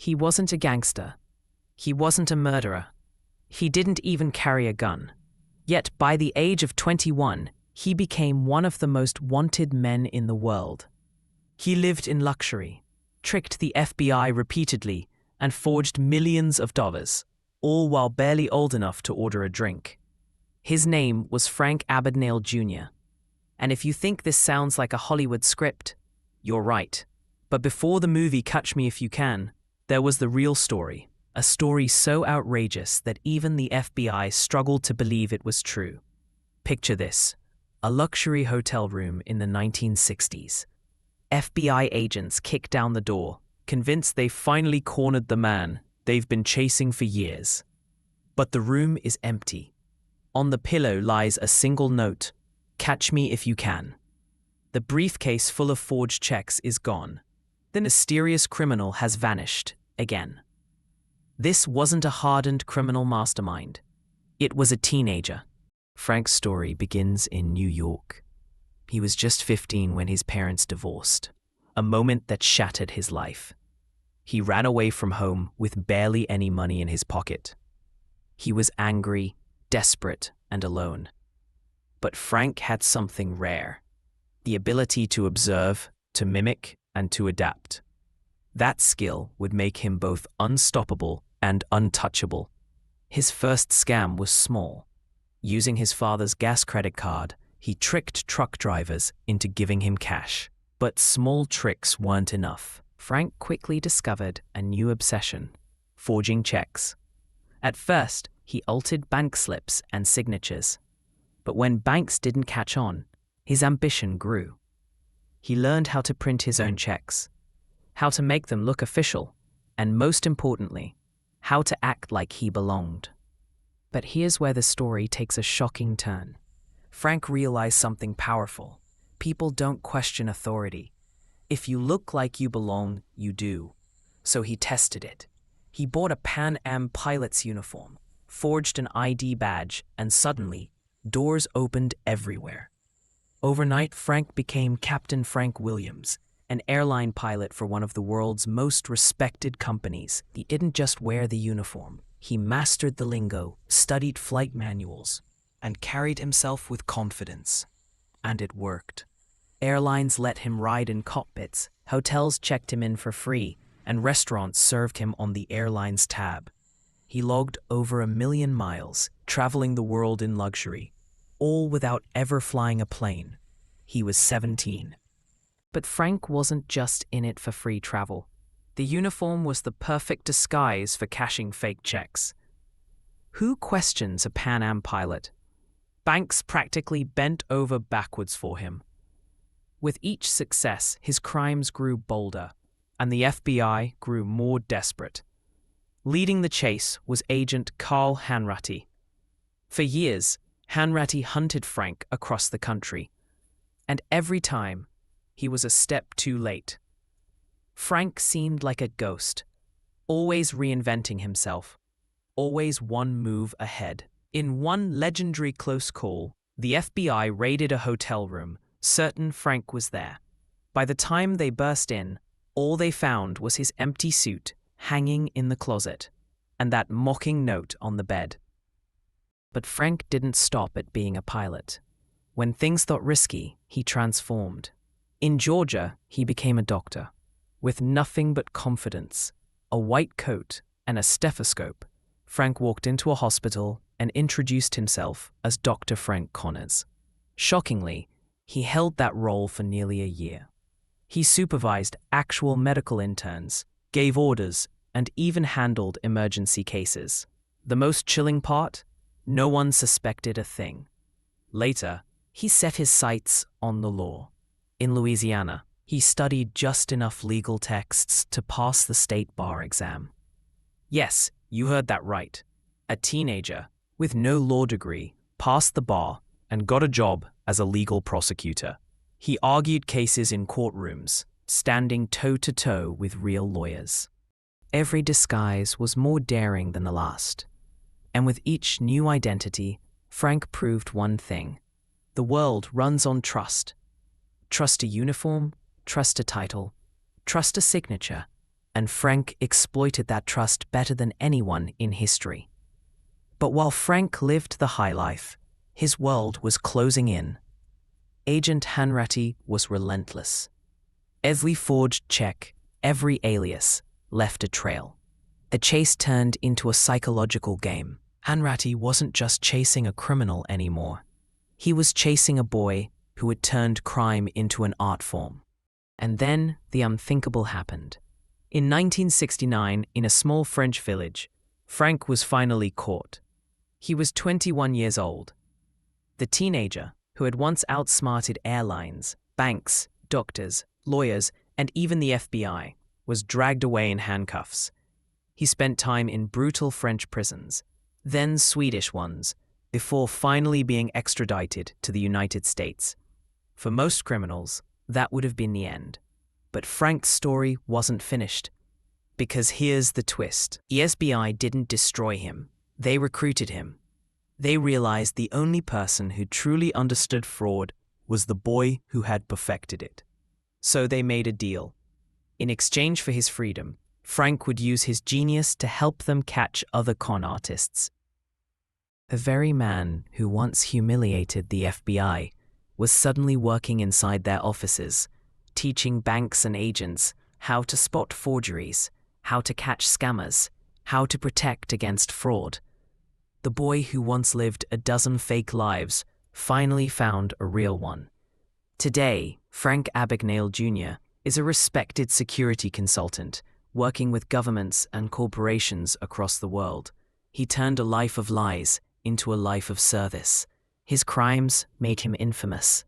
He wasn't a gangster. He wasn't a murderer. He didn't even carry a gun. Yet by the age of 21, he became one of the most wanted men in the world. He lived in luxury, tricked the FBI repeatedly, and forged millions of dollars, all while barely old enough to order a drink. His name was Frank Abagnale Jr. And if you think this sounds like a Hollywood script, you're right. But before the movie Catch Me If You Can, there was the real story, a story so outrageous that even the FBI struggled to believe it was true. Picture this, a luxury hotel room in the 1960s. FBI agents kick down the door, convinced they've finally cornered the man they've been chasing for years. But the room is empty. On the pillow lies a single note, "Catch me if you can." The briefcase full of forged checks is gone. The mysterious criminal has vanished again. This wasn't a hardened criminal mastermind. It was a teenager. Frank's story begins in New York. He was just 15 when his parents divorced, a moment that shattered his life. He ran away from home with barely any money in his pocket. He was angry, desperate, and alone. But Frank had something rare, the ability to observe, to mimic, and to adapt. That skill would make him both unstoppable and untouchable. His first scam was small. Using his father's gas credit card, he tricked truck drivers into giving him cash. But small tricks weren't enough. Frank quickly discovered a new obsession: forging checks. At first, he altered bank slips and signatures. But when banks didn't catch on, his ambition grew. He learned how to print his own checks, how to make them look official, and most importantly, how to act like he belonged. But here's where the story takes a shocking turn. Frank realized something powerful. People don't question authority. If you look like you belong, you do. So he tested it. He bought a Pan Am pilot's uniform, forged an ID badge, and suddenly, doors opened everywhere. Overnight, Frank became Captain Frank Williams, an airline pilot for one of the world's most respected companies. He didn't just wear the uniform. He mastered the lingo, studied flight manuals, and carried himself with confidence. And it worked. Airlines let him ride in cockpits, hotels checked him in for free, and restaurants served him on the airline's tab. He logged over 1 million miles, traveling the world in luxury, all without ever flying a plane. He was 17. But Frank wasn't just in it for free travel. The uniform was the perfect disguise for cashing fake checks. Who questions a Pan Am pilot? Banks practically bent over backwards for him. With each success, his crimes grew bolder, and the FBI grew more desperate. Leading the chase was Agent Carl Hanratty. For years, Hanratty hunted Frank across the country, and every time, he was a step too late. Frank seemed like a ghost, always reinventing himself, always one move ahead. In one legendary close call, the FBI raided a hotel room, certain Frank was there. By the time they burst in, all they found was his empty suit hanging in the closet, and that mocking note on the bed. But Frank didn't stop at being a pilot. When things got risky, he transformed. In Georgia, he became a doctor. With nothing but confidence, a white coat, and a stethoscope, Frank walked into a hospital and introduced himself as Dr. Frank Connors. Shockingly, he held that role for nearly a year. He supervised actual medical interns, gave orders, and even handled emergency cases. The most chilling part? No one suspected a thing. Later, he set his sights on the law. In Louisiana, he studied just enough legal texts to pass the state bar exam. Yes, you heard that right. A teenager, with no law degree, passed the bar and got a job as a legal prosecutor. He argued cases in courtrooms, standing toe-to-toe with real lawyers. Every disguise was more daring than the last. And with each new identity, Frank proved one thing. The world runs on trust. Trust a uniform, trust a title, trust a signature, and Frank exploited that trust better than anyone in history. But while Frank lived the high life, his world was closing in. Agent Hanratty was relentless. Every forged check, every alias, left a trail. The chase turned into a psychological game. Hanratty wasn't just chasing a criminal anymore. He was chasing a boy who had turned crime into an art form. And then the unthinkable happened. In 1969, in a small French village, Frank was finally caught. He was 21 years old. The teenager, who had once outsmarted airlines, banks, doctors, lawyers, and even the FBI, was dragged away in handcuffs. He spent time in brutal French prisons, then Swedish ones, before finally being extradited to the United States. For most criminals, that would have been the end. But Frank's story wasn't finished. Because here's the twist. The FBI didn't destroy him. They recruited him. They realized the only person who truly understood fraud was the boy who had perfected it. So they made a deal. In exchange for his freedom, Frank would use his genius to help them catch other con artists. The very man who once humiliated the FBI was suddenly working inside their offices, teaching banks and agents how to spot forgeries, how to catch scammers, how to protect against fraud. The boy who once lived a dozen fake lives finally found a real one. Today, Frank Abagnale Jr. is a respected security consultant working with governments and corporations across the world. He turned a life of lies into a life of service. His crimes made him infamous.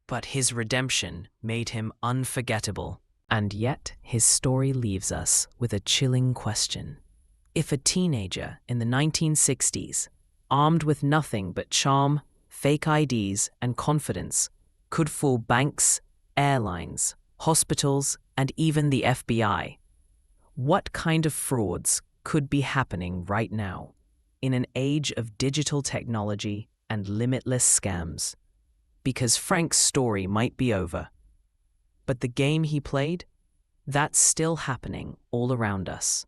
But his redemption made him unforgettable. And yet, his story leaves us with a chilling question. If a teenager in the 1960s, armed with nothing but charm, fake IDs, and confidence, could fool banks, airlines, hospitals, and even the FBI, what kind of frauds could be happening right now, in an age of digital technology and limitless scams? Because Frank's story might be over, but the game he played, that's still happening all around us.